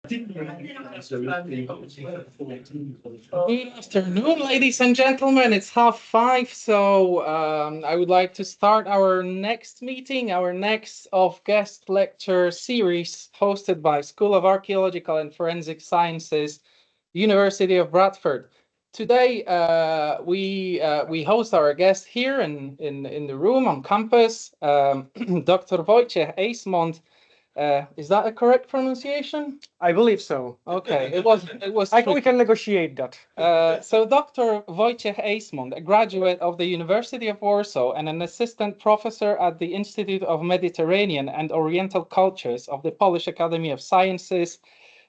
Good afternoon, ladies and gentlemen. It's 5:30, so I would like to start our next meeting, our next of guest lecture series hosted by School of Archaeological and Forensic Sciences, University of Bradford. Today we host our guest here in the room on campus, Dr. Wojciech Ejsmond. Is that a correct pronunciation? I believe so. Okay, it was. We can negotiate that. So Dr. Wojciech Ejsmond, a graduate of the University of Warsaw and an assistant professor at the Institute of Mediterranean and Oriental Cultures of the Polish Academy of Sciences,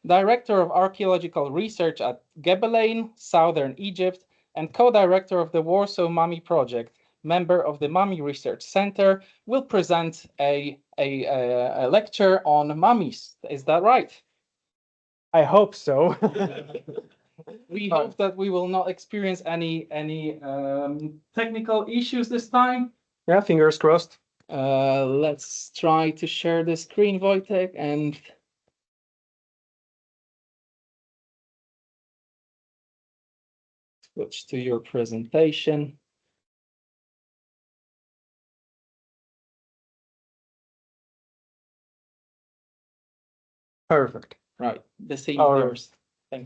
director of archaeological research at Gebelein, southern Egypt, and co-director of the Warsaw Mummy Project, member of the Mummy Research Center, will present a lecture on mummies. Is that right? I hope so. We hope that we will not experience any technical issues this time. Yeah, fingers crossed. Let's try to share the screen, Wojtek, and switch to your presentation. Perfect. Right, the scene is yours.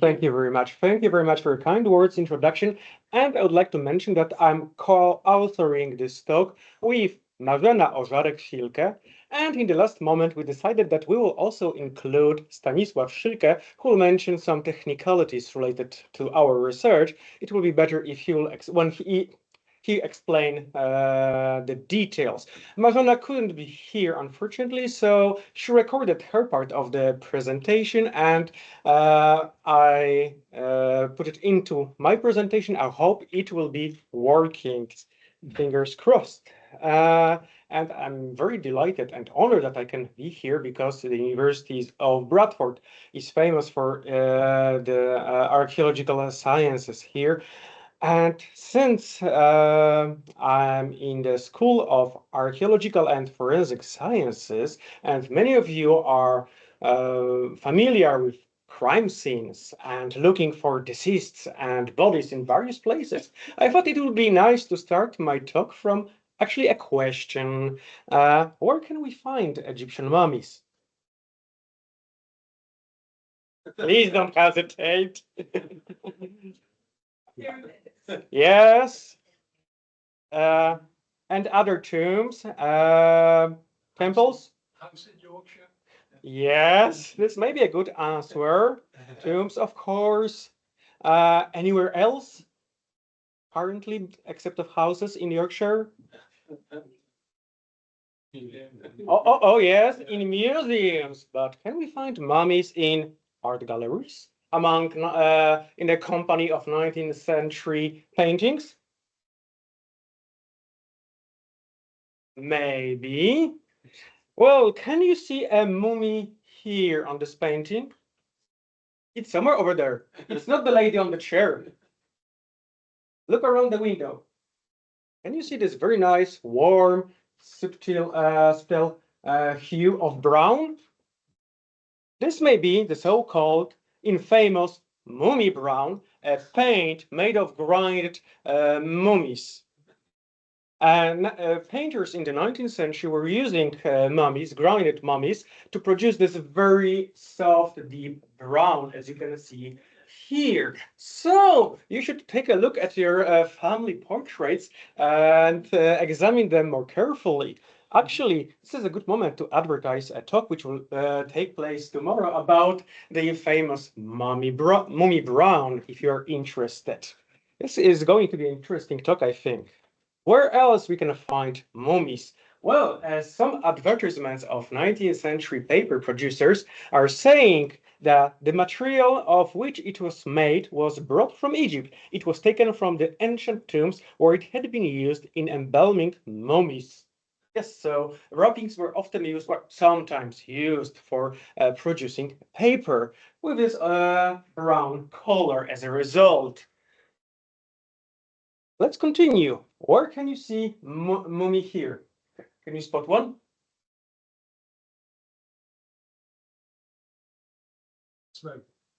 Thank you very much. Thank you very much for your kind words, introduction. And I would like to mention that I'm co-authoring this talk with Marzena Ożarek-Szilke. And in the last moment, we decided that we will also include Szilke, who will mention some technicalities related to our research. It will be better if when he explain the details. Marzena couldn't be here, unfortunately, so she recorded her part of the presentation, and I put it into my presentation. I hope it will be working. Fingers crossed. And I'm very delighted and honored that I can be here because the University of Bradford is famous for the archaeological sciences here. And since I'm in the School of Archaeological and Forensic Sciences, and many of you are familiar with crime scenes and looking for deceased and bodies in various places, I thought it would be nice to start my talk from actually a question. Where can we find Egyptian mummies? Please don't hesitate. Yes. And other tombs, temples. House in Yorkshire. Yes, this may be a good answer. Tombs, of course. Anywhere else? Currently, except of houses in Yorkshire? Oh, yes, in museums. But can we find mummies in art galleries? In a company of 19th century paintings? Maybe. Well, can you see a mummy here on this painting? It's somewhere over there. It's not the lady on the chair. Look around the window. Can you see this very nice, warm, subtle hue of brown? This may be the so-called infamous mummy brown, a paint made of grinded mummies. And painters in the 19th century were using grinded mummies, to produce this very soft, deep brown, as you can see here. So you should take a look at your family portraits and examine them more carefully. Actually, this is a good moment to advertise a talk which will take place tomorrow about the famous mummy brown, if you're interested. This is going to be an interesting talk, I think. Where else we can find mummies? Well, some advertisements of 19th century paper producers are saying that the material of which it was made was brought from Egypt. It was taken from the ancient tombs where it had been used in embalming mummies. Yes, so wrappings were often used, or sometimes used, for producing paper with this brown color as a result. Let's continue. Where can you see mummy here? Can you spot one?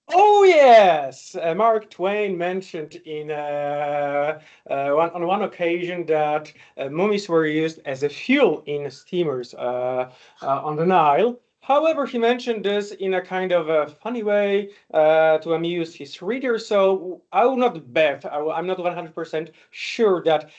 Oh yes, Mark Twain mentioned in on one occasion that mummies were used as a fuel in steamers on the Nile. However, he mentioned this in a kind of a funny way to amuse his readers. So I will not bet. I'm not 100% sure that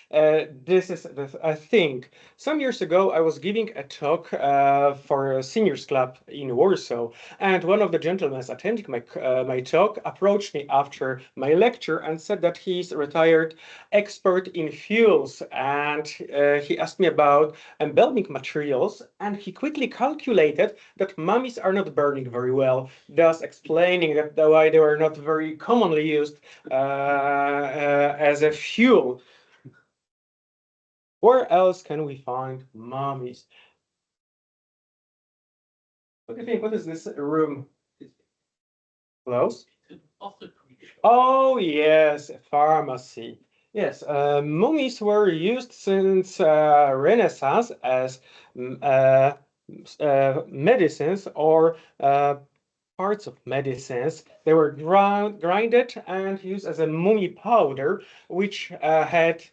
this is a thing. Some years ago, I was giving a talk for a seniors club in Warsaw, and one of the gentlemen attending my talk approached me after my lecture and said that he's a retired expert in fuels, and he asked me about embalming materials, and he quickly calculated that mummies are not burning very well, thus explaining that why they were not very commonly used as a fuel. Where else can we find mummies? What do you think? What is this room? Close? Oh, yes, pharmacy. Yes, mummies were used since Renaissance as medicines or parts of medicines. They were grinded and used as a mummy powder, which had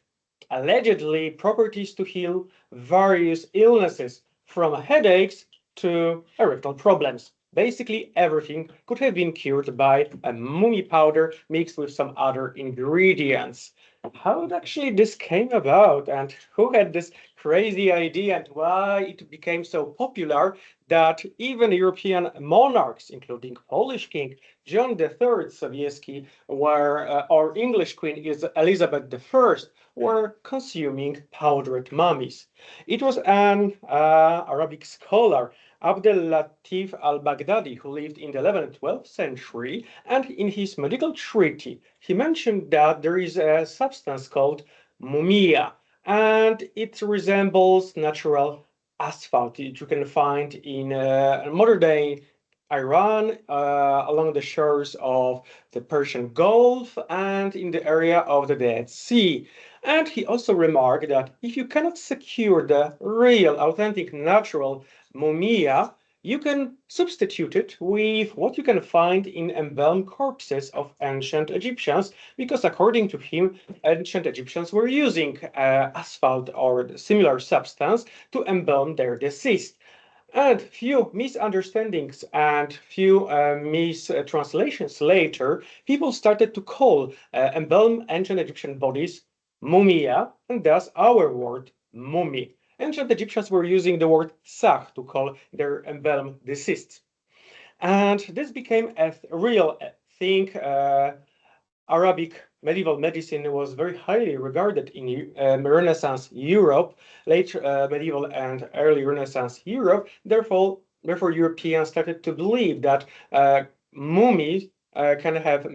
allegedly properties to heal various illnesses, from headaches to erectile problems. Basically, everything could have been cured by a mummy powder mixed with some other ingredients. How actually this came about, and who had this crazy idea, and why it became so popular that even European monarchs, including Polish King John III Sobieski, or English Queen is Elizabeth I, were consuming powdered mummies. It was an Arabic scholar, Abdel Latif al-Baghdadi, who lived in the 11th and 12th century, and in his medical treatise, he mentioned that there is a substance called mumia, and it resembles natural asphalt that you can find in modern-day Iran, along the shores of the Persian Gulf, and in the area of the Dead Sea. And he also remarked that if you cannot secure the real, authentic, natural mumia, you can substitute it with what you can find in embalmed corpses of ancient Egyptians, because according to him, ancient Egyptians were using asphalt or similar substance to embalm their deceased. And few misunderstandings and few mistranslations later, people started to call embalmed ancient Egyptian bodies mumia, and thus our word mummy. Ancient Egyptians were using the word sah to call their embalmed deceased. And this became a real thing. Arabic medieval medicine was very highly regarded in Renaissance Europe, late medieval and early Renaissance Europe. Therefore, Europeans started to believe that mummies can have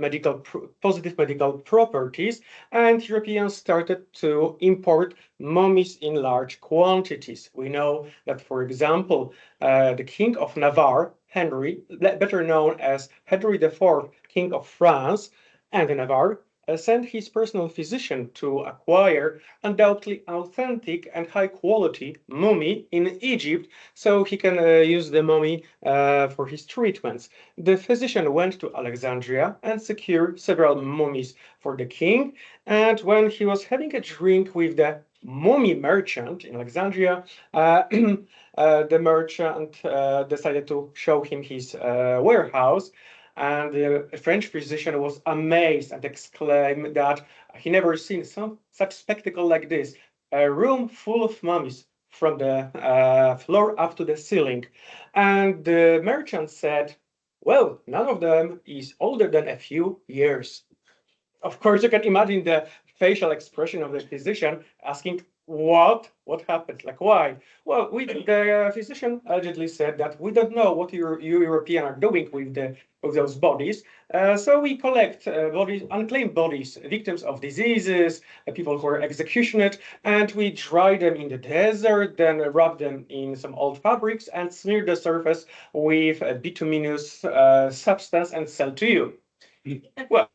positive medical properties, and Europeans started to import mummies in large quantities. We know that, for example, the King of Navarre, Henry, better known as Henry IV, King of France, and Navarre, sent his personal physician to acquire undoubtedly authentic and high quality mummy in Egypt so he can use the mummy for his treatments. The physician went to Alexandria and secured several mummies for the king, and when he was having a drink with the mummy merchant in Alexandria, the merchant decided to show him his warehouse, and the French physician was amazed and exclaimed that he never seen such spectacle like this. A room full of mummies from the floor up to the ceiling. And the merchant said, well, none of them is older than a few years. Of course, you can imagine the facial expression of the physician asking, what happened, like why? Well, the physician allegedly said that we don't know what you European are doing with those bodies, so we collect bodies, unclaimed bodies, victims of diseases, people who were executed, and we dry them in the desert, then wrap them in some old fabrics and smear the surface with a bituminous substance and sell to you. Well,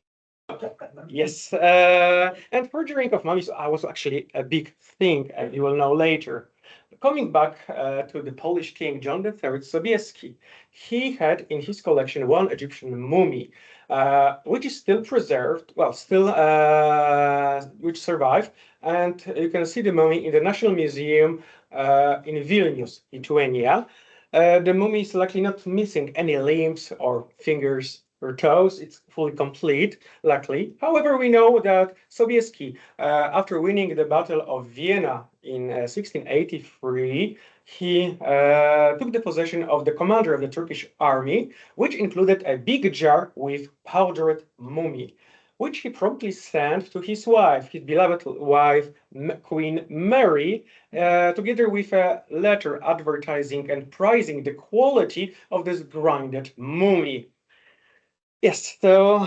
yes, and forging of mummies was actually a big thing, and you will know later. coming back to the Polish king John III Sobieski, he had in his collection one Egyptian mummy, which is still preserved, well, still which survived, and you can see the mummy in the National Museum in Vilnius, Lithuania. The mummy is luckily not missing any limbs or fingers or toes. It's fully complete, luckily. However, we know that Sobieski, after winning the Battle of Vienna in 1683, he took the possession of the commander of the Turkish army, which included a big jar with powdered mummy, which he promptly sent to his wife, his beloved wife, Queen Mary, together with a letter advertising and prizing the quality of this grinded mummy. Yes, so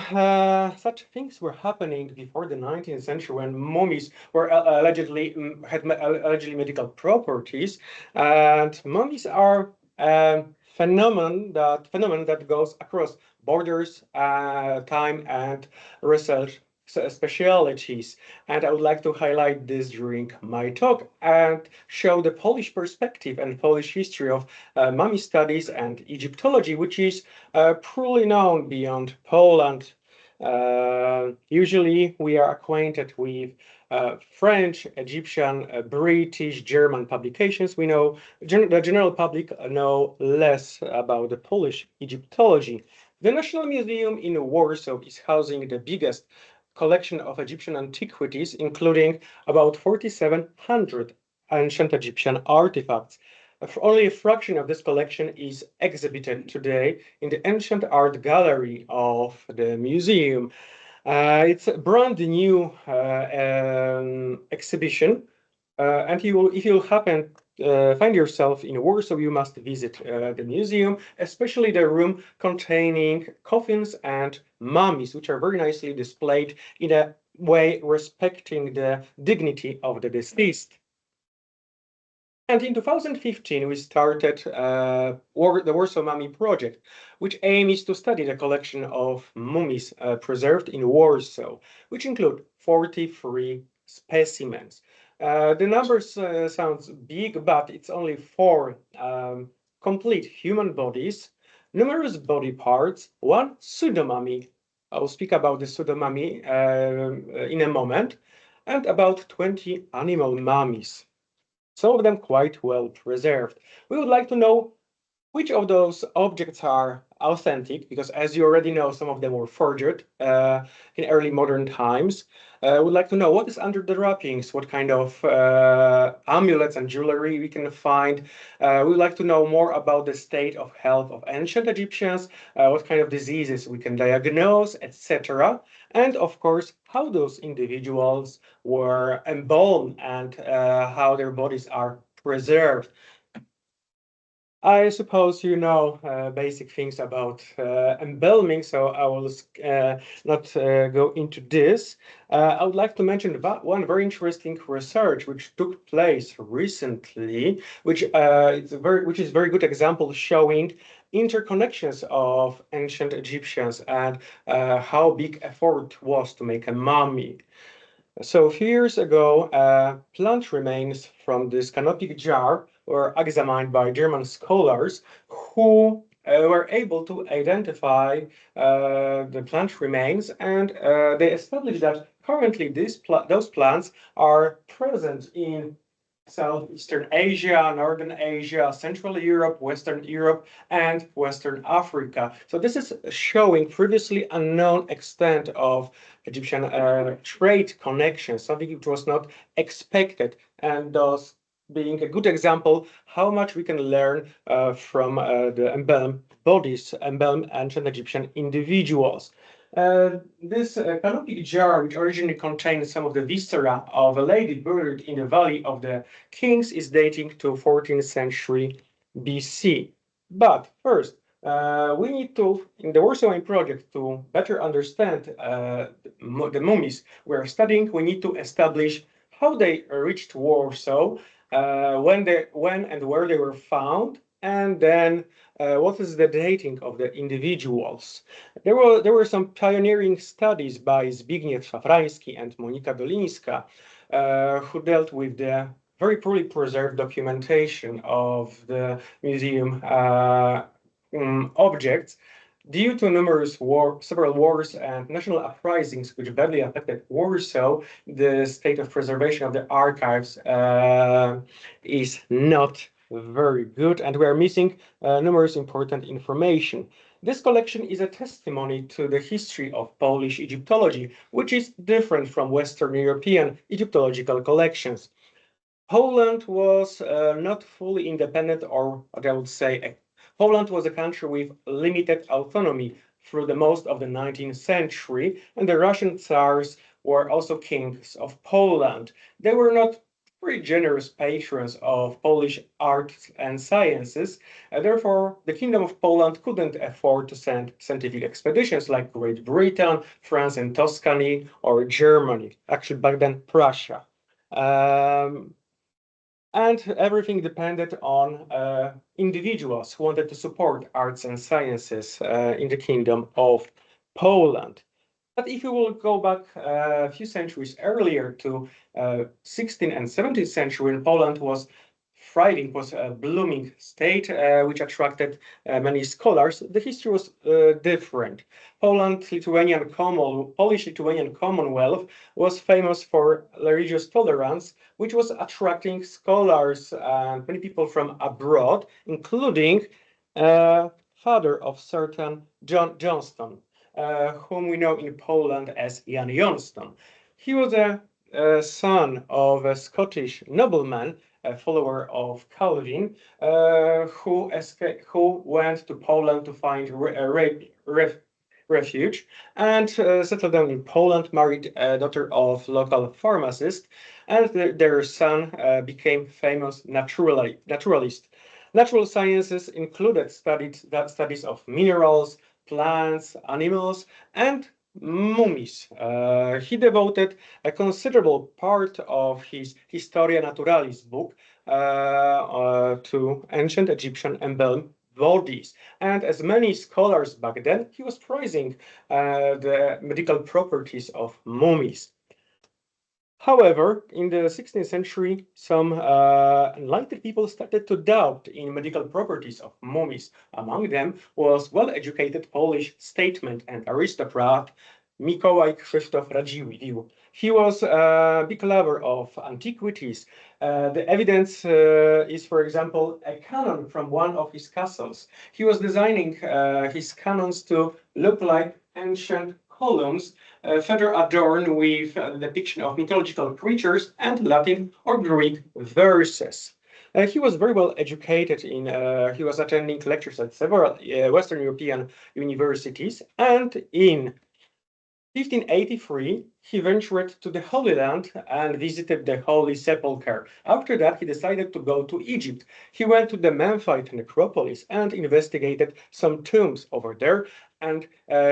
such things were happening before the 19th century when mummies were allegedly had allegedly medical properties, and mummies are a phenomenon that goes across borders, time, and research specialities. And I would like to highlight this during my talk and show the Polish perspective and Polish history of mummy studies and Egyptology, which is poorly known beyond Poland. Usually we are acquainted with French, Egyptian, British, German publications. We know the general public know less about the Polish Egyptology. The National Museum in Warsaw is housing the biggest collection of Egyptian antiquities, including about 4,700 ancient Egyptian artifacts. Only a fraction of this collection is exhibited today in the Ancient Art Gallery of the museum. It's a brand new exhibition, and if you happen find yourself in Warsaw, you must visit the museum, especially the room containing coffins and mummies, which are very nicely displayed in a way respecting the dignity of the deceased. And in 2015, we started the Warsaw Mummy Project, which aims to study the collection of mummies preserved in Warsaw, which include 43 specimens. The numbers sounds big, but it's only 4 complete human bodies, numerous body parts, 1 pseudomummy. I will speak about the pseudomummy in a moment, and about 20 animal mummies. Some of them quite well preserved. We would like to know which of those objects are authentic, because as you already know, some of them were forged in early modern times. Would like to know what is under the wrappings, what kind of amulets and jewelry we can find. We would like to know more about the state of health of ancient Egyptians, what kind of diseases we can diagnose, etc. And of course, how those individuals were embalmed and how their bodies are preserved. I suppose you know basic things about embalming, so I will not go into this. I would like to mention one very interesting research which took place recently, which is a very good example showing interconnections of ancient Egyptians and how big effort was to make a mummy. So a few years ago, plant remains from this canopic jar were examined by German scholars who were able to identify the plant remains, and they established that currently those plants are present in Southeastern Asia, Northern Asia, Central Europe, Western Europe, and Western Africa. So this is showing previously unknown extent of Egyptian trade connections, something which was not expected, and thus being a good example how much we can learn from the embalmed bodies, embalmed ancient Egyptian individuals. This canopic jar, which originally contained some of the viscera of a lady buried in the Valley of the Kings, is dating to 14th century BC. But first, we need to, in the Warsaw Mummy Project, to better understand the mummies we're studying, we need to establish how they reached Warsaw, when and where they were found, and then what is the dating of the individuals. There were some pioneering studies by Zbigniew Szafrański and Monika Dolińska who dealt with the very poorly preserved documentation of the museum objects due to numerous several wars and national uprisings which badly affected Warsaw. The state of preservation of the archives is not very good, and we are missing numerous important information. This collection is a testimony to the history of Polish Egyptology, which is different from Western European Egyptological collections. Poland was not fully independent, or what I would say, Poland was a country with limited autonomy through the most of the 19th century, and the Russian Tsars were also kings of Poland. They were not very generous patrons of Polish arts and sciences. Therefore, the Kingdom of Poland couldn't afford to send scientific expeditions like Great Britain, France and Tuscany, or Germany, actually back then Prussia. And everything depended on individuals who wanted to support arts and sciences in the Kingdom of Poland. But if you will go back a few centuries earlier to 16th and 17th century, when Poland was thriving, was a blooming state which attracted many scholars, the history was different. Polish-Lithuanian Commonwealth was famous for religious tolerance, which was attracting scholars and many people from abroad, including father of certain John Johnston, whom we know in Poland as Jan Johnston. He was a son of a Scottish nobleman, a follower of Calvin, who went to Poland to find refuge and settled down in Poland, married a daughter of local pharmacist, and their son became famous naturalist. Natural sciences included studies of minerals, plants, animals, and mummies. He devoted a considerable part of his Historia Naturalis book to ancient Egyptian embalmed bodies. And as many scholars back then, he was praising the medical properties of mummies. However, in the 16th century, some enlightened people started to doubt in medical properties of mummies. Among them was well-educated Polish statesman and aristocrat Mikołaj Krzysztof Radziwiłł. He was a big lover of antiquities. The evidence is, for example, a cannon from one of his castles. He was designing his cannons to look like ancient columns, further adorned with a depiction of mythological creatures and Latin or Greek verses. He was very well educated he was attending lectures at several Western European universities, and in 1583, he ventured to the Holy Land and visited the Holy Sepulchre. After that, he decided to go to Egypt. He went to the Memphite necropolis and investigated some tombs over there. And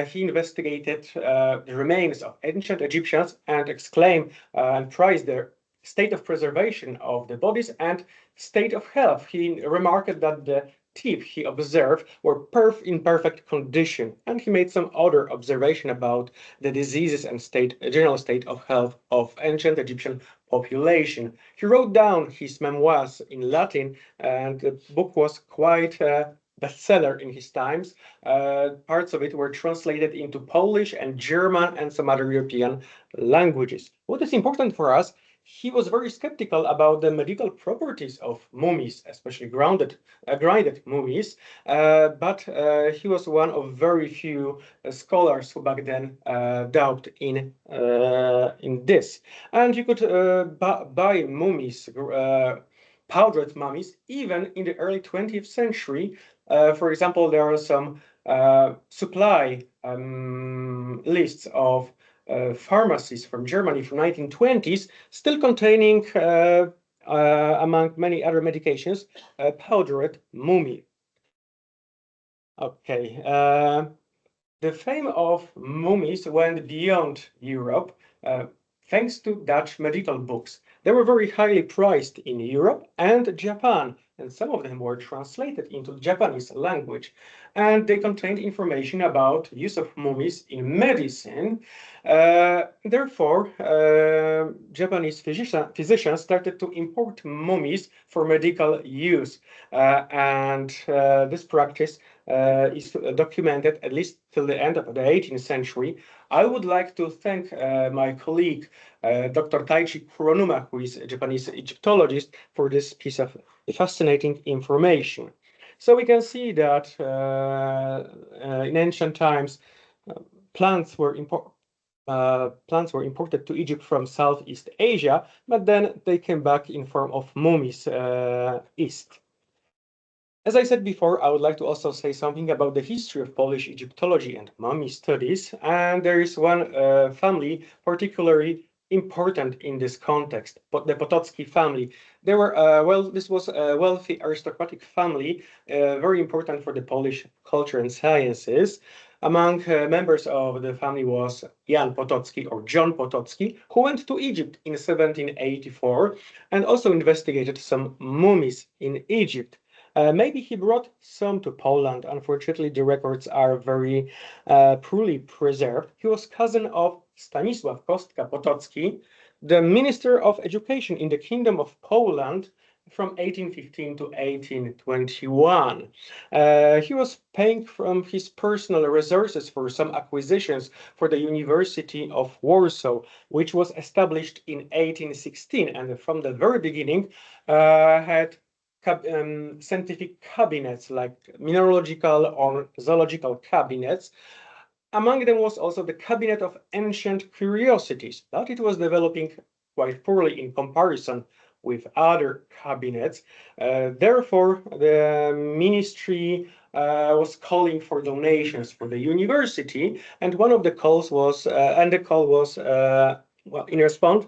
he investigated the remains of ancient Egyptians and exclaimed and praised the state of preservation of the bodies and state of health. He remarked that the teeth he observed were in perfect condition, and he made some other observation about the diseases and general state of health of ancient Egyptian population. He wrote down his memoirs in Latin, and the book was quite a bestseller in his times. Parts of it were translated into Polish and German and some other European languages. What is important for us, he was very skeptical about the medical properties of mummies, especially grinded mummies, but he was one of very few scholars who back then doubted in this. And you could buy mummies, powdered mummies, even in the early 20th century. For example, there are some supply lists of pharmacies from Germany from 1920s, still containing, among many other medications, powdered mummy. Okay, the fame of mummies went beyond Europe, thanks to Dutch medical books. They were very highly prized in Europe and Japan, and some of them were translated into Japanese language. and they contained information about use of mummies in medicine. Therefore, Japanese physicians started to import mummies for medical use, and this practice is documented at least till the end of the 18th century. I would like to thank my colleague, Dr. Taichi Kuronuma, who is a Japanese Egyptologist, for this piece of fascinating information. So we can see that in ancient times, plants were imported to Egypt from Southeast Asia, but then they came back in form of mummies east. As I said before, I would like to also say something about the history of Polish Egyptology and mummy studies. And there is one family particularly important in this context, but the Potocki family. They were, this was a wealthy aristocratic family, very important for the Polish culture and sciences. Among members of the family was Jan Potocki, or John Potocki, who went to Egypt in 1784 and also investigated some mummies in Egypt. Maybe he brought some to Poland. Unfortunately, the records are very poorly preserved. He was cousin of Stanisław Kostka Potocki, the Minister of Education in the Kingdom of Poland from 1815 to 1821. He was paying from his personal resources for some acquisitions for the University of Warsaw, which was established in 1816, and from the very beginning had scientific cabinets like mineralogical or zoological cabinets. Among them was also the cabinet of ancient curiosities, but it was developing quite poorly in comparison with other cabinets. Therefore, the ministry was calling for donations for the university, and one of the calls was, well, in response,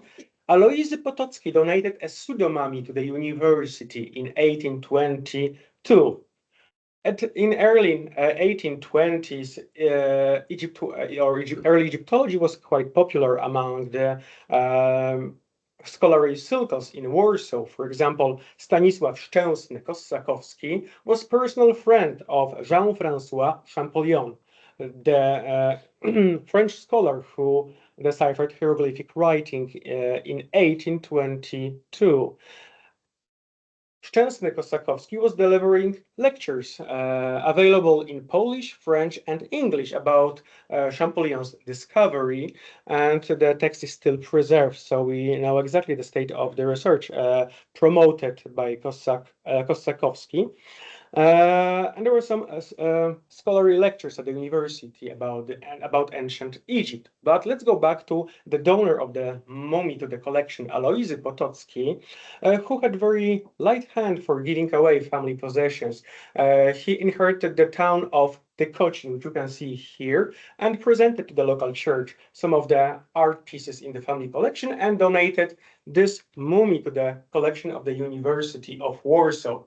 Alois Potocki donated a pseudomummy to the university in 1822. In early 1820s, early Egyptology was quite popular among the scholarly circles in Warsaw. For example, Stanisław Szczęsny-Kossakowski was personal friend of Jean-François Champollion, the French scholar who deciphered hieroglyphic writing in 1822. Szczęsny-Kossakowski was delivering lectures available in Polish, French, and English about Champollion's discovery, and the text is still preserved, so we know exactly the state of the research promoted by Kossakowski. And there were some scholarly lectures at the university about ancient Egypt. But let's go back to the donor of the mummy to the collection, Alois Potocki, who had very light hand for giving away family possessions. He inherited the town of Dekocin, which you can see here, and presented to the local church some of the art pieces in the family collection and donated this mummy to the collection of the University of Warsaw.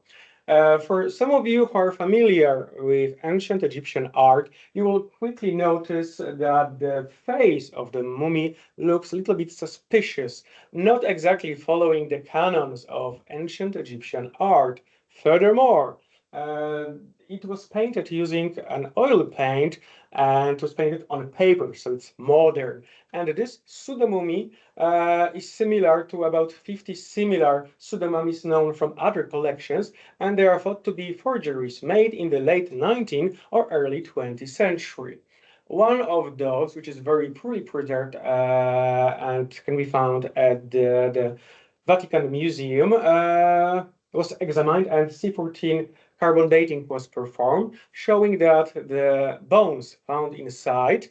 For some of you who are familiar with ancient Egyptian art, you will quickly notice that the face of the mummy looks a little bit suspicious, not exactly following the canons of ancient Egyptian art. Furthermore, it was painted using an oil paint, and it was painted on paper, so it's modern. And this pseudomummy is similar to about 50 similar pseudomummies known from other collections, and they are thought to be forgeries made in the late 19th or early 20th century. One of those, which is very poorly preserved and can be found at the Vatican Museum, was examined, and C14 carbon dating was performed, showing that the bones found inside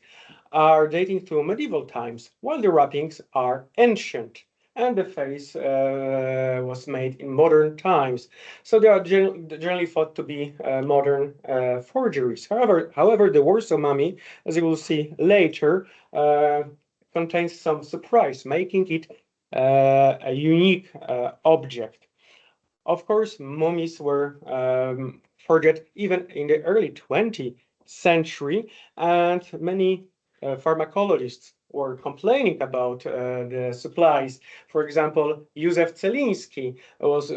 are dating to medieval times, while the wrappings are ancient, and the face was made in modern times. So they are generally thought to be modern forgeries. However, the Warsaw mummy, as you will see later, contains some surprise, making it a unique object. Of course, mummies were forged even in the early 20th century, and many pharmacologists were complaining about the supplies. For example, Józef Celiński was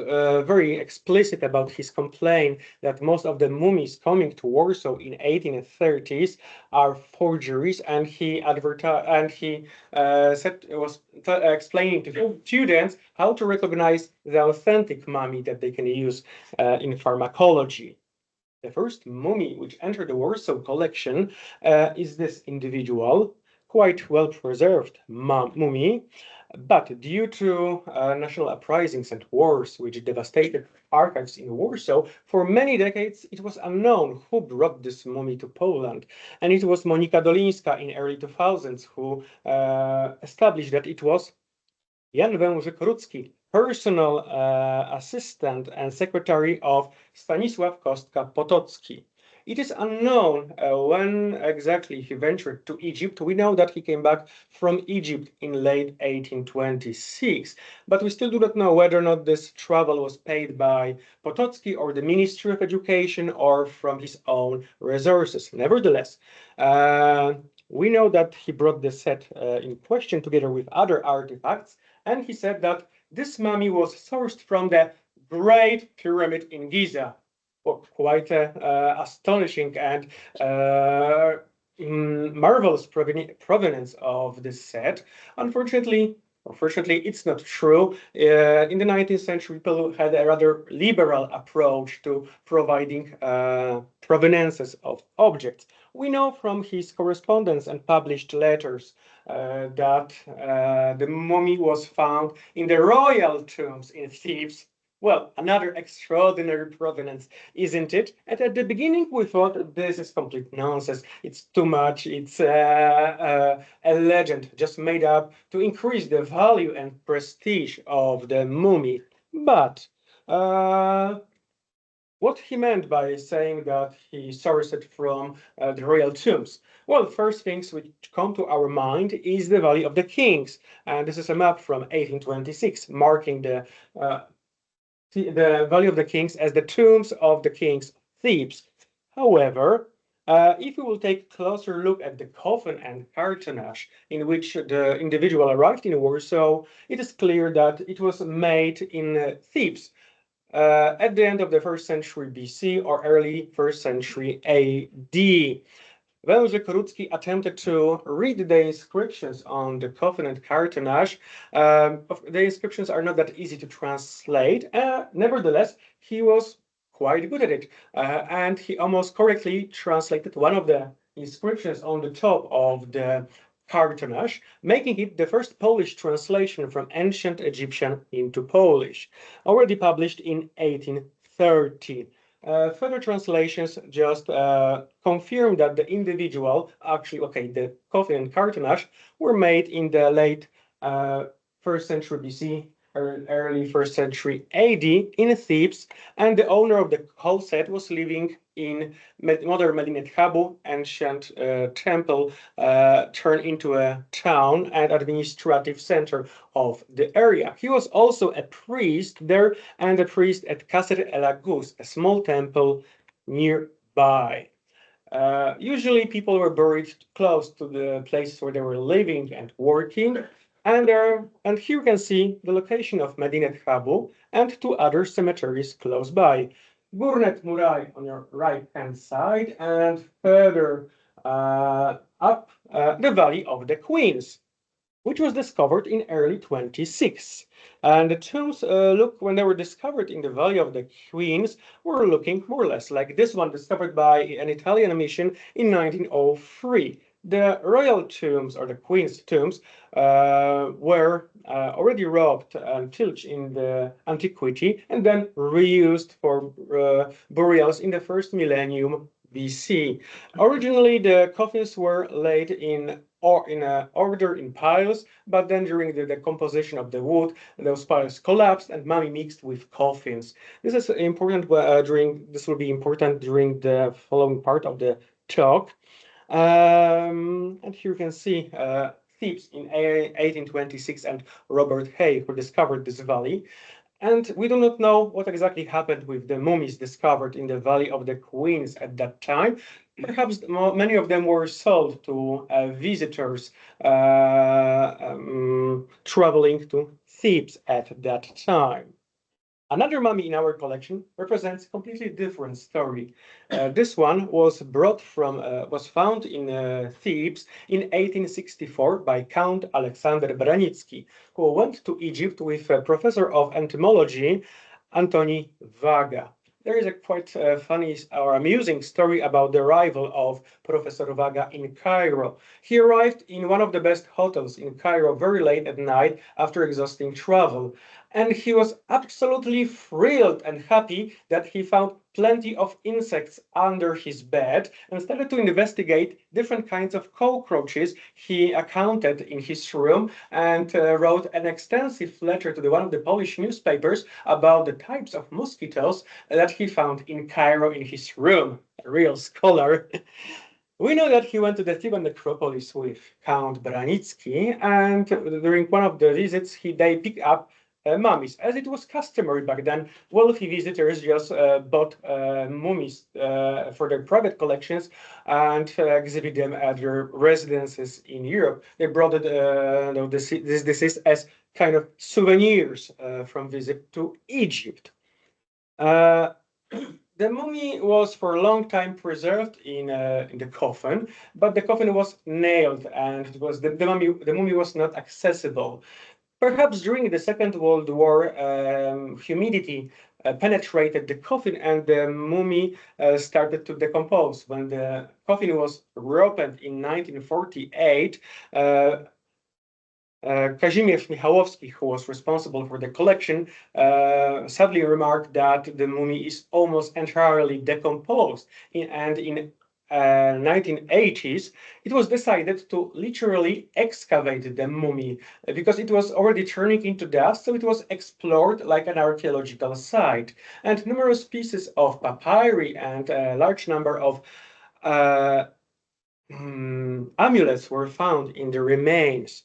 very explicit about his complaint that most of the mummies coming to Warsaw in 1830s are forgeries, and he explaining to students how to recognize the authentic mummy that they can use in pharmacology. The first mummy which entered the Warsaw collection is this individual, quite well preserved mummy, but due to national uprisings and wars which devastated archives in Warsaw, for many decades it was unknown who brought this mummy to Poland. And it was Monika Dolińska in early 2000s who established that it was Jan Wężyk-Rudzki, personal assistant and secretary of Stanisław Kostka-Potocki. It is unknown when exactly he ventured to Egypt. We know that he came back from Egypt in late 1826, but we still do not know whether or not this travel was paid by Potocki or the Ministry of Education or from his own resources. Nevertheless, we know that he brought the set in question together with other artifacts, and he said that this mummy was sourced from the Great Pyramid in Giza. Well, quite astonishing and marvelous provenance of this set. Unfortunately, or fortunately, it's not true. In the 19th century, people had a rather liberal approach to providing provenances of objects. We know from his correspondence and published letters that the mummy was found in the royal tombs in Thebes. Well, another extraordinary provenance, isn't it? And at the beginning, we thought this is complete nonsense. It's too much. It's a legend just made up to increase the value and prestige of the mummy. But what he meant by saying that he sourced it from the royal tombs? Well, first things which come to our mind is the Valley of the Kings. And this is a map from 1826 marking the Valley of the Kings as the tombs of the kings of Thebes. However, if we will take a closer look at the coffin and cartonnage in which the individual arrived in Warsaw, it is clear that it was made in Thebes at the end of the 1st century BC or early 1st century AD. Wężyk-Rudzki attempted to read the inscriptions on the coffin and cartonnage. The inscriptions are not that easy to translate. Nevertheless, he was quite good at it, and he almost correctly translated one of the inscriptions on the top of the cartonnage, making it the first Polish translation from ancient Egyptian into Polish, already published in 1830. Further translations just confirm that the individual, the coffin and cartonnage were made in the late 1st century BC or early 1st century AD in Thebes, and the owner of the whole set was living in modern Medinet Habu, ancient temple turned into a town and administrative center of the area. He was also a priest there and a priest at Kasr El Agus, a small temple nearby. Usually people were buried close to the places where they were living and working. And here you can see the location of Medinet Habu and two other cemeteries close by. Górne Murai on your right-hand side, and further up the Valley of the Queens, which was discovered in early 26. And the tombs, when they were discovered in the Valley of the Queens, were looking more or less like this one discovered by an Italian mission in 1903. The royal tombs, or the queen's tombs, were already robbed and pillaged in the antiquity and then reused for burials in the first millennium BC. Originally, the coffins were laid in order in piles, but then during the decomposition of the wood, those piles collapsed and mummy mixed with coffins. This is important this will be important during the following part of the talk. And here you can see Thebes in 1826 and Robert Hay, who discovered this valley. And we do not know what exactly happened with the mummies discovered in the Valley of the Queens at that time. Perhaps many of them were sold to visitors traveling to Thebes at that time. Another mummy in our collection represents a completely different story. This one was was found in Thebes in 1864 by Count Alexander Branicki, who went to Egypt with a professor of entomology, Antoni Waga. There is a quite funny or amusing story about the arrival of Professor Waga in Cairo. He arrived in one of the best hotels in Cairo very late at night after exhausting travel. And he was absolutely thrilled and happy that he found plenty of insects under his bed and started to investigate different kinds of cockroaches he accounted in his room and wrote an extensive letter to one of the Polish newspapers about the types of mosquitoes that he found in Cairo in his room. A real scholar. We know that he went to the Theban necropolis with Count Branicki, and during one of the visits, they picked up mummies. As it was customary back then, wealthy visitors just bought mummies for their private collections and exhibit them at their residences in Europe. They brought this deceased as kind of souvenirs from visit to Egypt. The mummy was for a long time preserved in the coffin, but the coffin was nailed, and it was the mummy was not accessible. Perhaps during the Second World War, humidity penetrated the coffin, and the mummy started to decompose. When the coffin was reopened in 1948. Kazimierz Michałowski, who was responsible for the collection, sadly remarked that the mummy is almost entirely decomposed. And in 1980s, it was decided to literally excavate the mummy because it was already turning into dust, so it was explored like an archaeological site. And numerous pieces of papyri and a large number of amulets were found in the remains.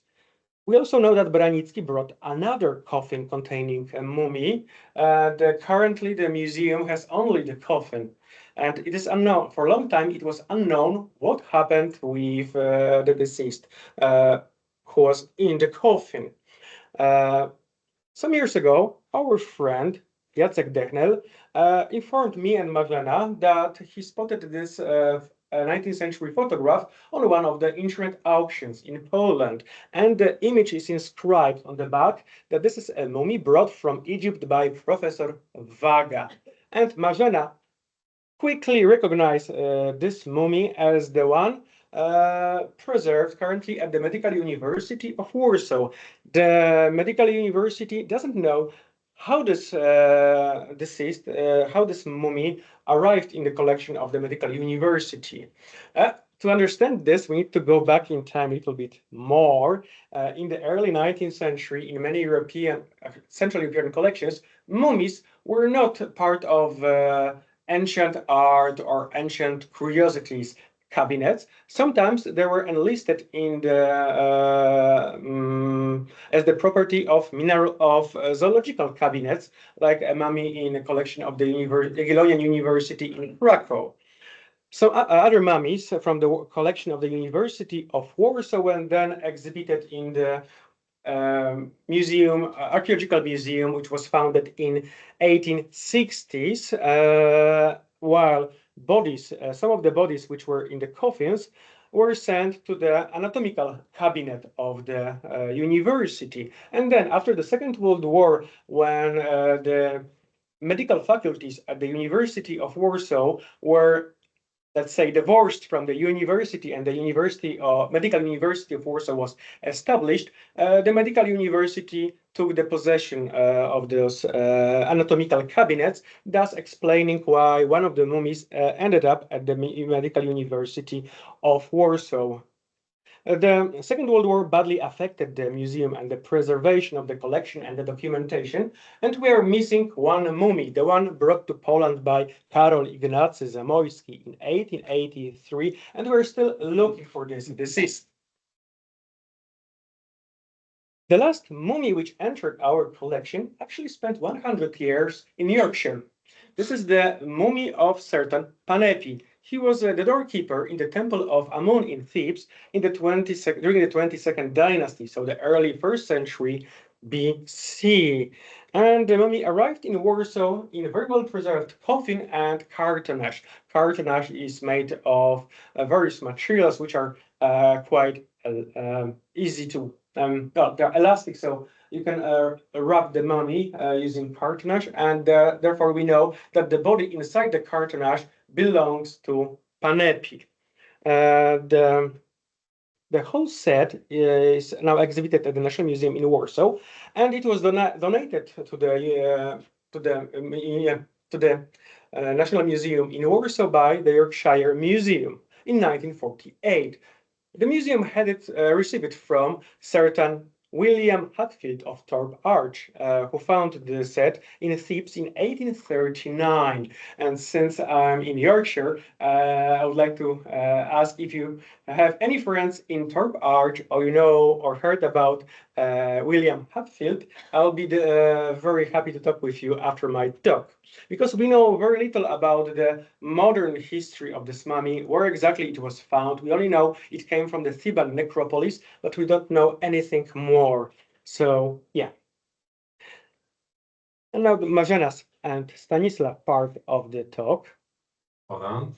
We also know that Branicki brought another coffin containing a mummy. Currently, the museum has only the coffin, and it is unknown. For a long time, it was unknown what happened with the deceased who was in the coffin. Some years ago, our friend Jacek Dechnel informed me and Marzena that he spotted this 19th century photograph on one of the internet auctions in Poland. And the image is inscribed on the back that this is a mummy brought from Egypt by Professor Waga. And Marzena quickly recognized this mummy as the one preserved currently at the Medical University of Warsaw. The Medical University doesn't know how this deceased, how this mummy arrived in the collection of the Medical University. To understand this, we need to go back in time a little bit more. In the early 19th century, in many Central European collections, mummies were not part of ancient art or ancient curiosities cabinets. Sometimes they were enlisted in the as the property of zoological cabinets, like a mummy in a collection of the Jagiellonian University in Krakow. So other mummies from the collection of the University of Warsaw were then exhibited in the archaeological museum, which was founded in 1860s, while bodies, some of the bodies which were in the coffins were sent to the anatomical cabinet of the university. And then after the Second World War, when the medical faculties at the University of Warsaw were, let's say, divorced from the university, and the Medical University of Warsaw was established, the Medical University took the possession of those anatomical cabinets, thus explaining why one of the mummies ended up at the Medical University of Warsaw. The Second World War badly affected the museum and the preservation of the collection and the documentation, and we are missing one mummy, the one brought to Poland by Karol Ignacy Zamoyski in 1883, and we're still looking for this deceased. The last mummy which entered our collection actually spent 100 years in Yorkshire. This is the mummy of certain Panepi. He was the doorkeeper in the temple of Amun in Thebes in the during the 22nd dynasty, so the early 1st century BC. And the mummy arrived in Warsaw in a very well preserved coffin and cartonnage. Cartonnage is made of various materials which are quite easy to, well, they're elastic, so you can wrap the mummy using cartonnage, and therefore we know that the body inside the cartonnage belongs to Panepi. The whole set is now exhibited at the National Museum in Warsaw, and it was donated to the National Museum in Warsaw by the Yorkshire Museum in 1948. The museum had it received it from certain William Hatfield of Thorpe Arch, who found the set in Thebes in 1839. And since I'm in Yorkshire, I would like to ask if you have any friends in Thorpe Arch, or you know or heard about William Hatfield. I'll be very happy to talk with you after my talk, because we know very little about the modern history of this mummy, where exactly it was found. We only know it came from the Theban necropolis, but we don't know anything more. So, yeah. And now the Marzena's and Stanislav part of the talk. Poland,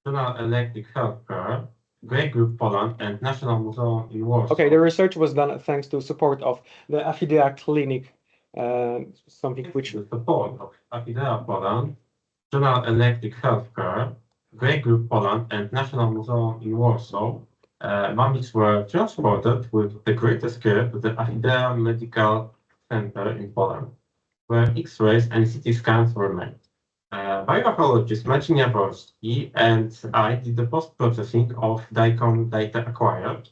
National Electric Healthcare, Great Group Poland, and National Museum in Warsaw. Okay, the research was done thanks to support of the Affidea Clinic, something which... The support of Affidea Poland, National Electric Healthcare, Great Group Poland, and National Museum in Warsaw, mummies were transported with the greatest care to the Affidea Medical Center in Poland, where X-rays and CT scans were made. Bioarchaeologist Marzena and I did the post-processing of DICOM data acquired.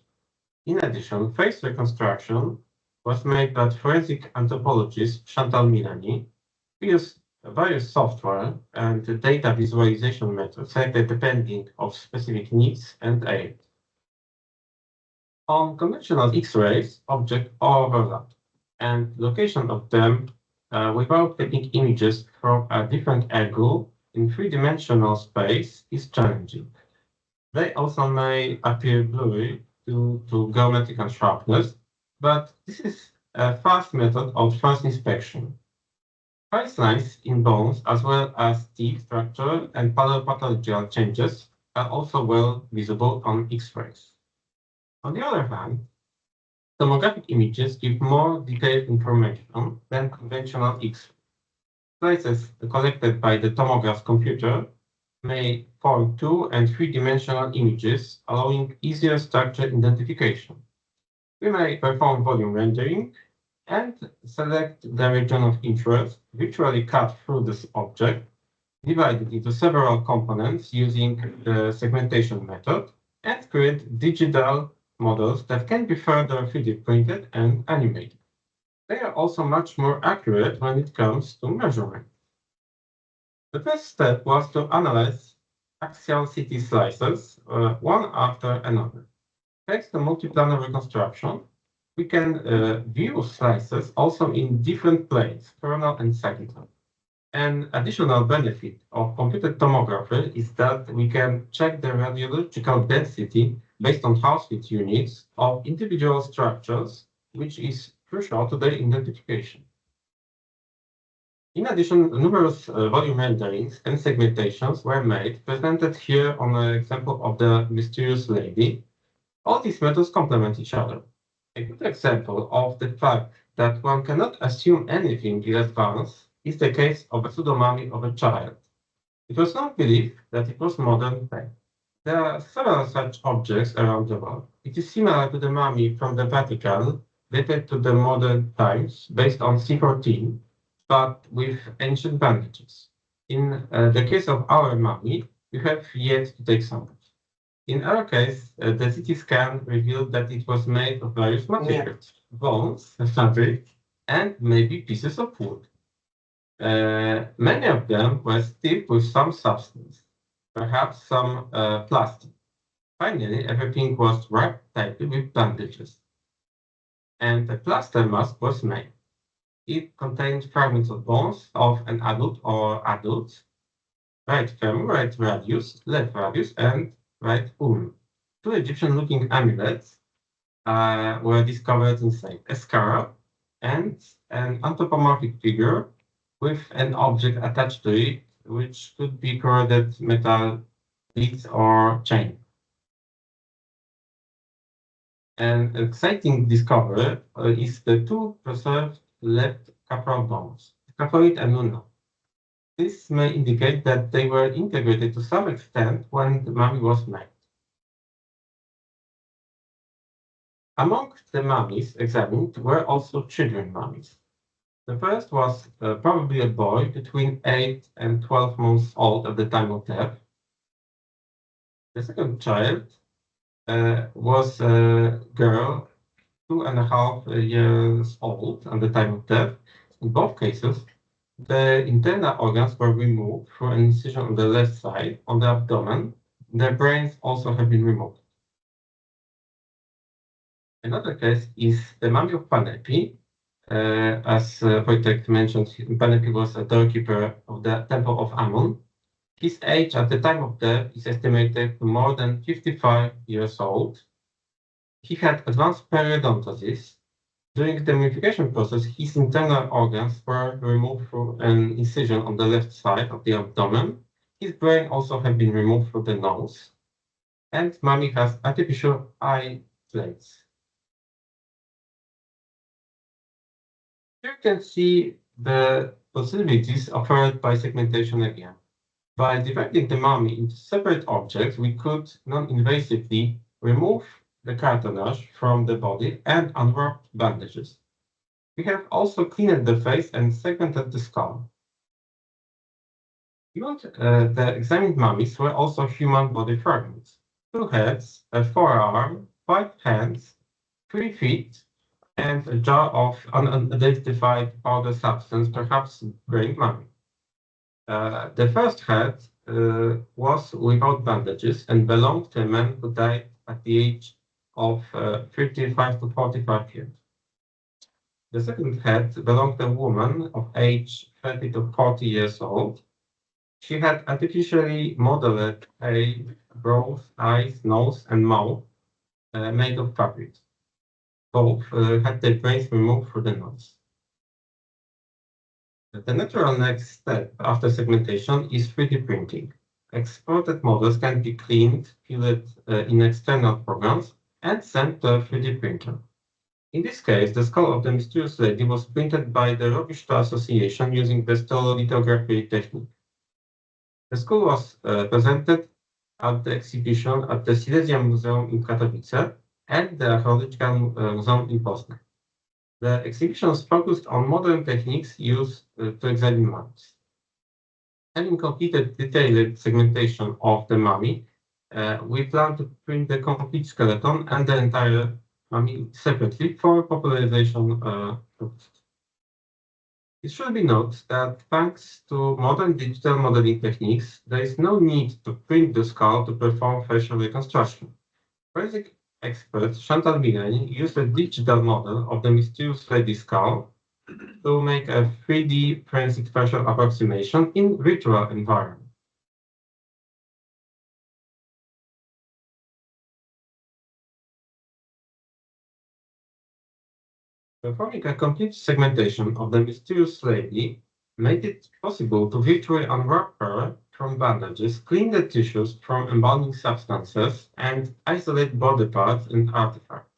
In addition, face reconstruction was made by forensic anthropologist Chantal Milani. We used various software and data visualization methods selected depending on specific needs and aid. On conventional X-rays, objects overlap, and location of them without taking images from a different angle in three-dimensional space is challenging. They also may appear blurry due to geometrical sharpness, but this is a fast method of first inspection. Price lines in bones, as well as teeth structure and paleopathological changes, are also well visible on X-rays. On the other hand, tomographic images give more detailed information than conventional X-rays. Slices collected by the tomograph computer may form 2- and 3-dimensional images, allowing easier structure identification. We may perform volume rendering and select the region of interest, virtually cut through this object, divided into several components using the segmentation method, and create digital models that can be further 3D printed and animated. They are also much more accurate when it comes to measurement. The first step was to analyze axial CT slices, one after another. Thanks to multiplannar reconstruction, we can view slices also in different planes, coronal and sagittal. An additional benefit of computed tomography is that we can check the radiological density based on house-fit units of individual structures, which is crucial to their identification. In addition, numerous volume renderings and segmentations were made, presented here on an example of the mysterious lady. All these methods complement each other. A good example of the fact that one cannot assume anything in advance is the case of a pseudo-mummy of a child. It was not believed that it was modern day. There are several such objects around the world. It is similar to the mummy from the Vatican, dated to the modern times, based on C14, but with ancient bandages. In the case of our mummy, we have yet to take samples. In our case, the CT scan revealed that it was made of various materials, bones, fabric, and maybe pieces of wood. Many of them were stiff with some substance, perhaps some plastic. Finally, everything was wrapped tightly with bandages. And a plaster mask was made. It contained fragments of bones of an adult or adults, right femur, right radius, left radius, and right ulna. Two Egyptian-looking amulets were discovered inside a scarab and an anthropomorphic figure with an object attached to it, which could be corroded metal beads or chain. An exciting discovery is the two preserved left capral bones, scaphoid and ulna. This may indicate that they were integrated to some extent when the mummy was made. Among the mummies examined were also children mummies. The first was probably a boy between 8 and 12 months old at the time of death. The second child was a girl 2.5 years old at the time of death. In both cases, the internal organs were removed through an incision on the left side, on the abdomen. Their brains also have been removed. Another case is the mummy of Panepi. As Wojtek mentioned, Panepi was a doorkeeper of the Temple of Ammon. His age at the time of death is estimated to more than 55 years old. He had advanced periodontosis. During the mummification process, his internal organs were removed through an incision on the left side of the abdomen. His brain also had been removed through the nose. And mummy has artificial eye plates. Here you can see the possibilities offered by segmentation again. By dividing the mummy into separate objects, we could non-invasively remove the cartilage from the body and unwrap bandages. We have also cleaned the face and segmented the skull. Beyond the examined mummies were also human body fragments. 2 heads, a forearm, 5 hands, 3 feet, and a jar of unidentified powder substance, perhaps brain mummy. The first head was without bandages and belonged to a man who died at the age of 35 to 45 years. The second head belonged to a woman of age 30 to 40 years old. She had artificially modeled a brows, eyes, nose, and mouth made of fabric. Both had their brains removed through the nose. The natural next step after segmentation is 3D printing. Exported models can be cleaned, filled in external programs, and sent to a 3D printer. In this case, the skull of the mysterious lady was printed by the Robiszto Association using the stololithography technique. The skull was presented at the exhibition at the Silesia Museum in Katowice and the Archaeological Museum in Poznań. The exhibitions focused on modern techniques used to examine mummies. Having completed detailed segmentation of the mummy, we plan to print the complete skeleton and the entire mummy separately for popularization purposes. It should be noted that thanks to modern digital modeling techniques, there is no need to print the skull to perform facial reconstruction. Forensic expert Chantal Milani used a digital model of the mysterious lady skull to make a 3D forensic facial approximation in virtual environment. Performing a complete segmentation of the mysterious lady made it possible to virtually unwrap her from bandages, clean the tissues from embalming substances, and isolate body parts and artifacts.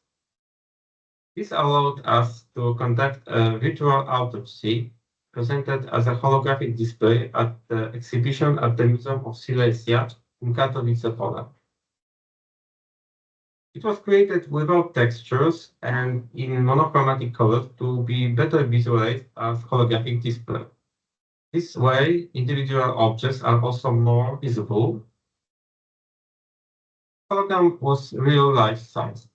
This allowed us to conduct a virtual autopsy presented as a holographic display at the exhibition at the Museum of Silesia in Katowice, Poland. It was created without textures and in monochromatic colors to be better visualized as holographic display. This way, individual objects are also more visible. The hologram was real life size.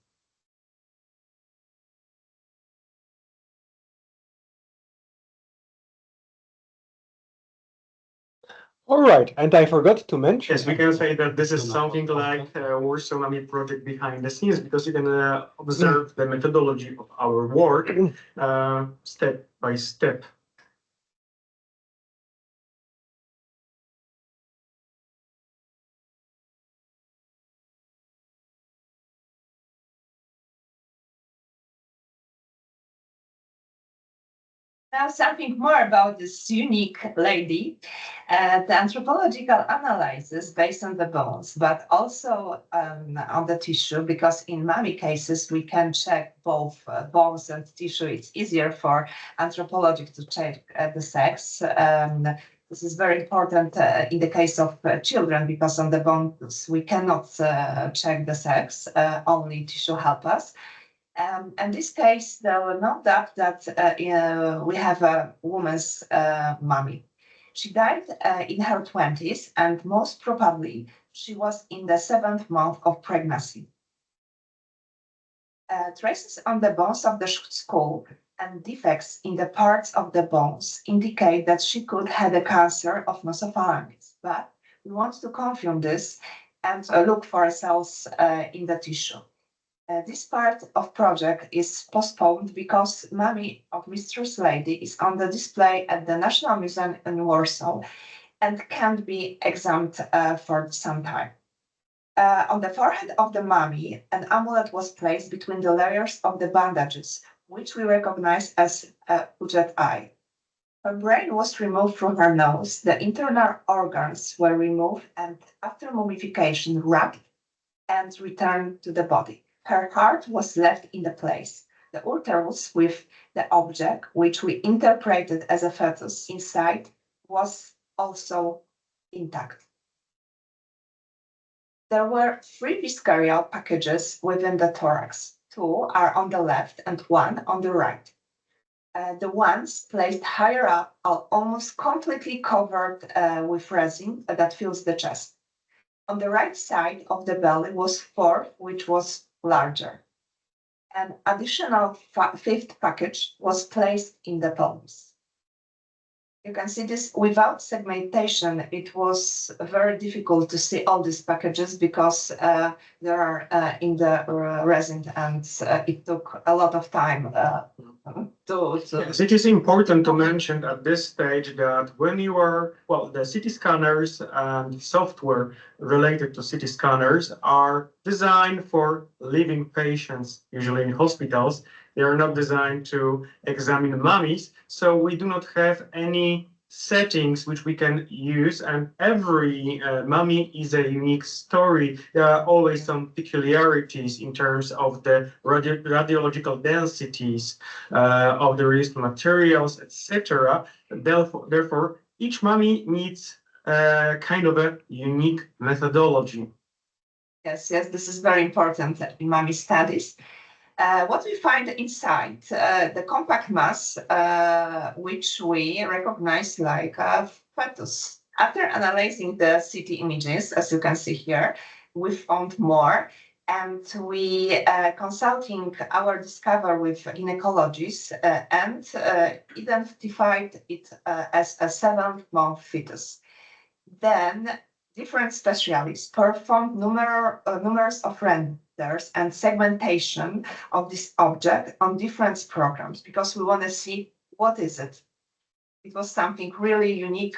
All right, and I forgot to mention. Yes, we can say that this is something like Warsaw Mummy Project behind the scenes, because you can observe the methodology of our work step by step. Now, something more about this unique lady. The anthropological analysis based on the bones, but also on the tissue, because in mummy cases, we can check both bones and tissue. It's easier for anthropology to check the sex. This is very important in the case of children, because on the bones, we cannot check the sex, only tissue help us. In this case, there will no doubt that we have a woman's mummy. She died in her 20s, and most probably she was in the 7th month of pregnancy. Traces on the bones of the skull and defects in the parts of the bones indicate that she could have a cancer of nasopharynx, but we want to confirm this and look for cells in the tissue. This part of project is postponed because mummy of Mistress Lady is on the display at the National Museum in Warsaw and can't be examined for some time. On the forehead of the mummy, an amulet was placed between the layers of the bandages, which we recognize as Ujat eye. Her brain was removed from her nose, the internal organs were removed, and after mummification, wrapped and returned to the body. Her heart was left in the place. The uterus with the object, which we interpreted as a fetus inside, was also intact. There were 3 visceral packages within the thorax. 2 are on the left and 1 on the right. The ones placed higher up are almost completely covered with resin that fills the chest. On the right side of the belly was 4, which was larger. An additional 5th package was placed in the pelvis. You can see this without segmentation. It was very difficult to see all these packages because they are in the resin, and it took a lot of time to. Yes, it is important to mention at this stage that when you are, the CT scanners and software related to CT scanners are designed for living patients, usually in hospitals. They are not designed to examine mummies, so we do not have any settings which we can use, and every mummy is a unique story. There are always some peculiarities in terms of the radiological densities of the used materials, etc. Therefore, each mummy needs kind of a unique methodology. Yes, this is very important in mummy studies. What we find inside the compact mass, which we recognize like a fetus. After analyzing the CT images, as you can see here, we found more, and we consulting our discovery with gynecologists and identified it as a 7th-month fetus. Then different specialists performed numerous of renders and segmentation of this object on different programs because we want to see what is it. It was something really unique,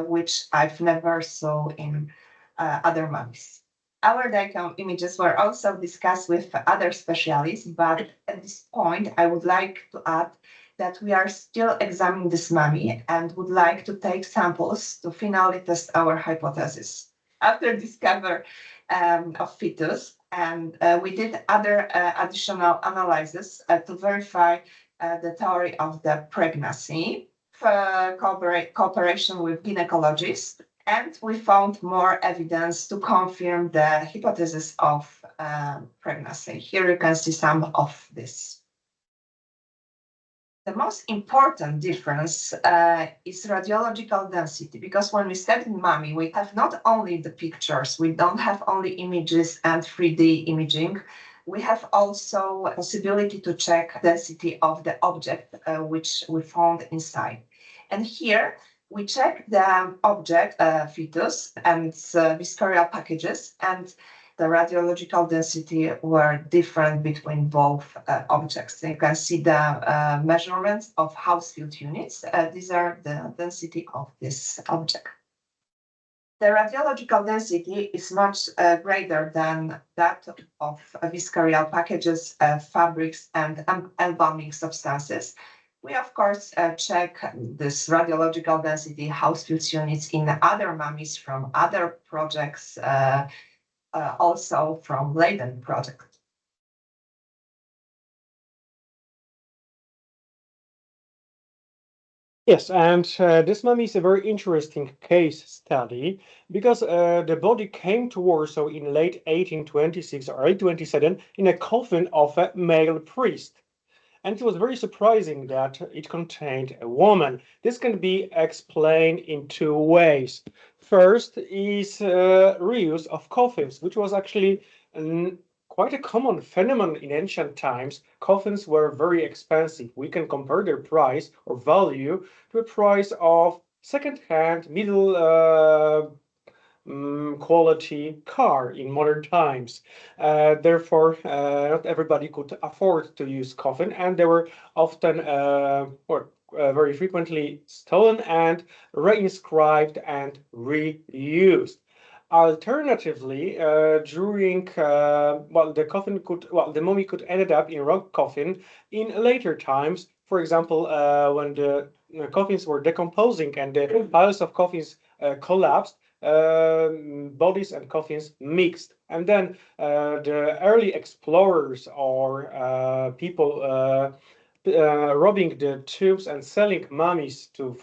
which I've never saw in other mummies. Our diagram images were also discussed with other specialists, but at this point, I would like to add that we are still examining this mummy and would like to take samples to finally test our hypothesis. After discovery of fetus, and we did other additional analysis to verify the theory of the pregnancy, cooperation with gynecologists, and we found more evidence to confirm the hypothesis of pregnancy. Here you can see some of this. The most important difference is radiological density, because when we study mummy, we have not only the pictures, we don't have only images and 3D imaging, we have also a possibility to check density of the object which we found inside. And here we check the object, fetus, and visceral packages, and the radiological density were different between both objects. You can see the measurements of house field units. These are the density of this object. The radiological density is much greater than that of visceral packages, fabrics, and embalming substances. We, of course, check this radiological density house fields units in other mummies from other projects, also from Leiden project. Yes, and this mummy is a very interesting case study because the body came to Warsaw in late 1826 or 1827 in a coffin of a male priest. And it was very surprising that it contained a woman. This can be explained in two ways. First is reuse of coffins, which was actually quite a common phenomenon in ancient times. Coffins were very expensive. We can compare their price or value to a price of second-hand, middle quality car in modern times. Therefore, not everybody could afford to use coffin, and they were often very frequently stolen and reinscribed and reused. Alternatively, the mummy could end up in wrong coffin in later times. For example, when the coffins were decomposing and the piles of coffins collapsed, bodies and coffins mixed. And then the early explorers or people robbing the tombs and selling mummies to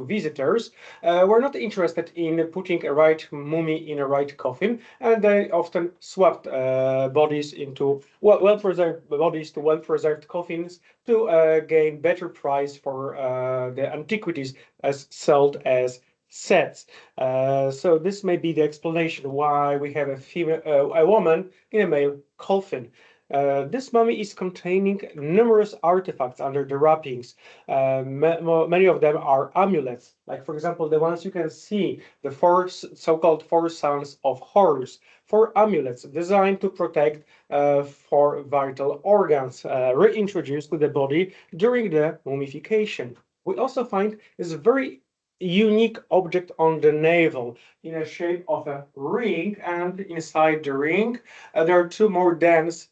visitors were not interested in putting a right mummy in a right coffin, and they often swapped bodies into well-preserved bodies to well-preserved coffins to gain better price for the antiquities as sold as sets. So this may be the explanation why we have a woman in a male coffin. This mummy is containing numerous artifacts under the wrappings. Many of them are amulets, like for example the ones you can see, the so-called four sons of Horus, four amulets designed to protect four vital organs reintroduced to the body during the mummification. We also find this very unique object on the navel in the shape of a ring, and inside the ring there are two more dense,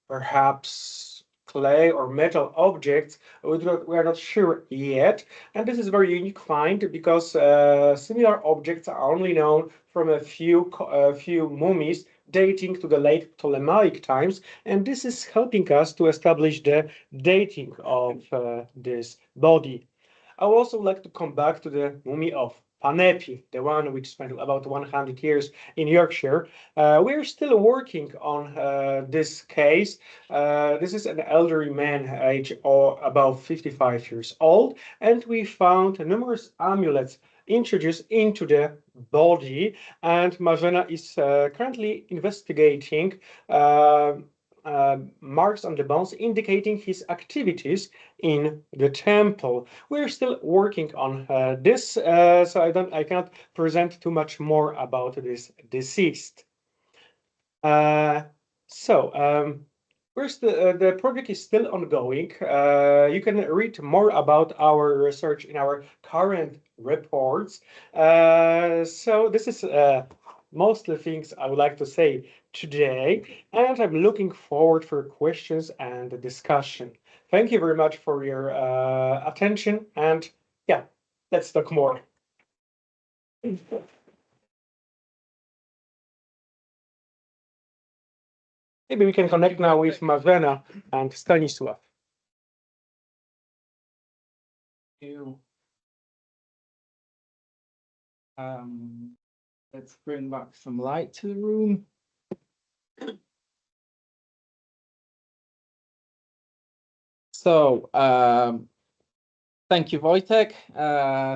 perhaps clay or metal objects. We are not sure yet, and this is a very unique find because similar objects are only known from a few mummies dating to the late Ptolemaic times, and this is helping us to establish the dating of this body. I would also like to come back to the mummy of Panepi, the one which spent about 100 years in Yorkshire. We're still working on this case. This is an elderly man, age about 55 years old, and we found numerous amulets introduced into the body, and Marzena is currently investigating marks on the bones indicating his activities in the temple. We're still working on this, so I cannot present too much more about this deceased. The project is still ongoing. You can read more about our research in our current reports. So this is mostly things I would like to say today, and I'm looking forward for questions and discussion. Thank you very much for your attention, and yeah, let's talk more. Maybe we can connect now with Marzena and Stanisław. Let's bring back some light to the room. So, thank you, Wojtek.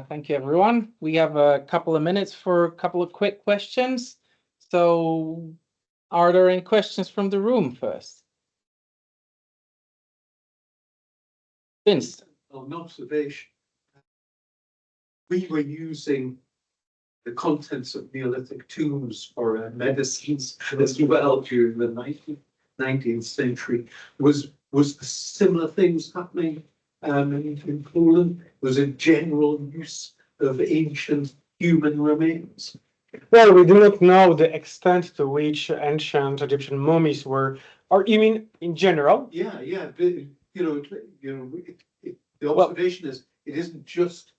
Thank you, everyone. We have a couple of minutes for a couple of quick questions. So, are there any questions from the room first? Vince. An observation. We were using the contents of Neolithic tombs for medicines as well during the 19th century. Was the similar things happening in Poland? Was a general use of ancient human remains? Well, we do not know the extent to which ancient Egyptian mummies were, or you mean in general? Yeah, but The observation is, it isn't just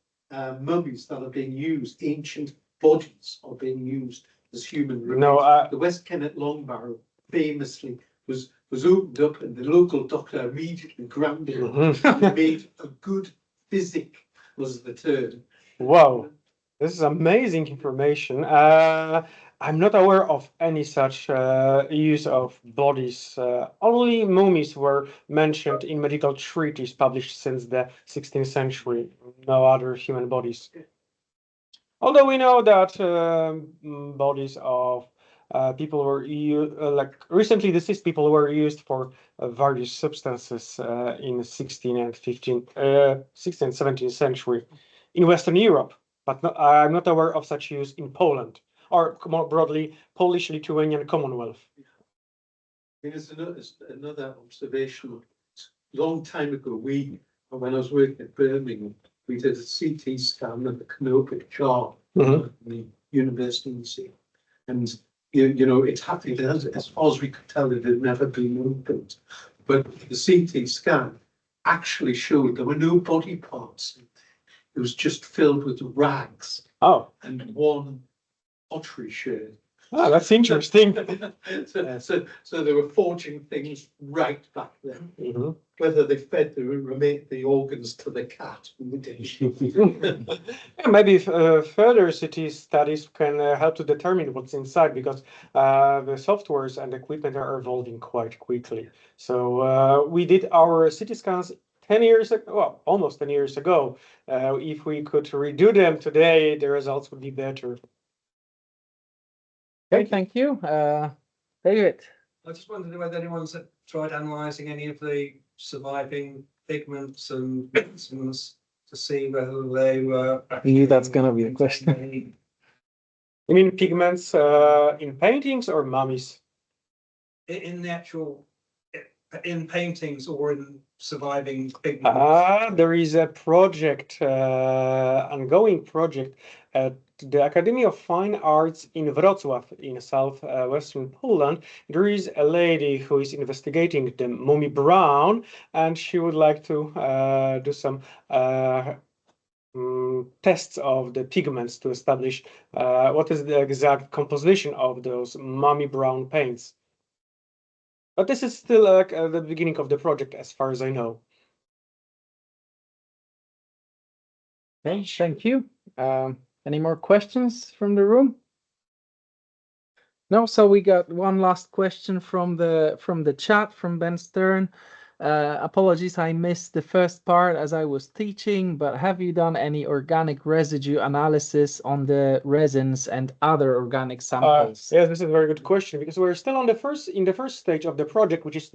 mummies that are being used, ancient bodies are being used as human remains. No, The West Kennet long barrow famously was opened up, and the local doctor immediately ground it and made a good physic, was the term. wow, this is amazing information. I'm not aware of any such use of bodies. Only mummies were mentioned in medical treatises published since the 16th century. No other human bodies. Although we know that bodies of people were like recently deceased people were used for various substances in the 16th and 16th and 17th century in Western Europe, but I'm not aware of such use in Poland or more broadly Polish-Lithuanian Commonwealth. There's another observation. Long time ago, when I was working at Birmingham, we did a CT scan of the canopic jaw in the university, and it happened as far as we could tell, it had never been opened. But the CT scan actually showed there were no body parts. It was just filled with rags. Oh, and one pottery shed. oh, that's interesting. So they were forging things right back then. Whether they fed the organs to the cat, we didn't. Yeah, maybe further CT studies can help to determine what's inside, because the softwares and equipment are evolving quite quickly. So we did our CT scans 10 years ago, well, almost 10 years ago. If we could redo them today, the results would be better. Okay, thank you. David. I just wondered whether anyone's tried analysing any of the surviving pigments and specimens to see whether they were. I knew that's gonna be the question. You mean pigments in paintings or mummies? In the actual, in paintings or in surviving pigments? There is a project, ongoing project at the Academy of Fine Arts in Wrocław in southwestern Poland. There is a lady who is investigating the mummy brown, and she would like to do some tests of the pigments to establish what is the exact composition of those mummy brown paints. But this is still at the beginning of the project, as far as I know. Okay, thank you. Any more questions from the room? No, so we got one last question from the chat from Ben Stern. Apologies, I missed the first part as I was teaching, but have you done any organic residue analysis on the resins and other organic samples? Yes, this is a very good question, because we're still in the first stage of the project, which is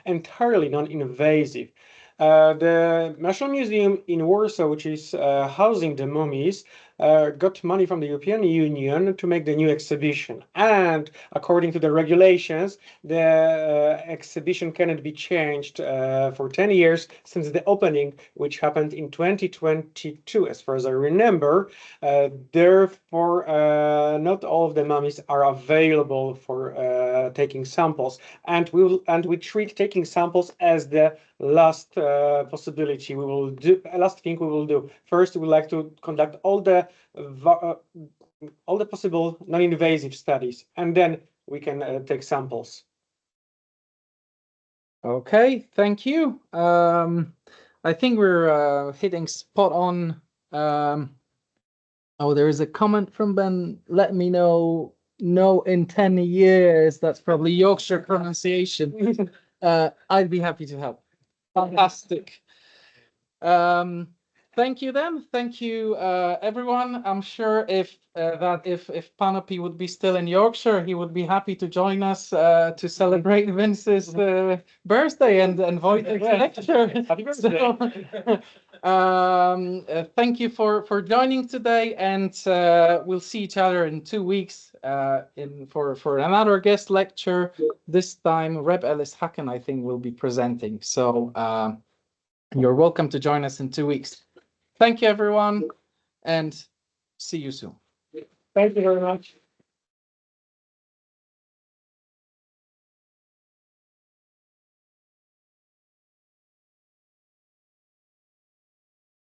entirely non-invasive. The National Museum in Warsaw, which is housing the mummies, got money from the European Union to make the new exhibition. And according to the regulations, the exhibition cannot be changed for 10 years since the opening, which happened in 2022, as far as I remember. Therefore, not all of the mummies are available for taking samples. And we treat taking samples as the last possibility we will do. Last thing we will do. First, we would like to conduct all the possible non-invasive studies, and then we can take samples. Okay, thank you. I think we're hitting spot on. Oh, there is a comment from Ben. Let me know. No, in 10 years. That's probably Yorkshire pronunciation. I'd be happy to help. Fantastic. Thank you then. Thank you, everyone. I'm sure if Panopi would be still in Yorkshire, he would be happy to join us to celebrate Vince's birthday and Wojciech's lecture. Happy birthday. So, thank you for joining today, and we'll see each other in 2 weeks for another guest lecture. This time, Reb Ellis Hacken, I think, will be presenting. So you're welcome to join us in 2 weeks. Thank you, everyone, and see you soon. Thank you very much.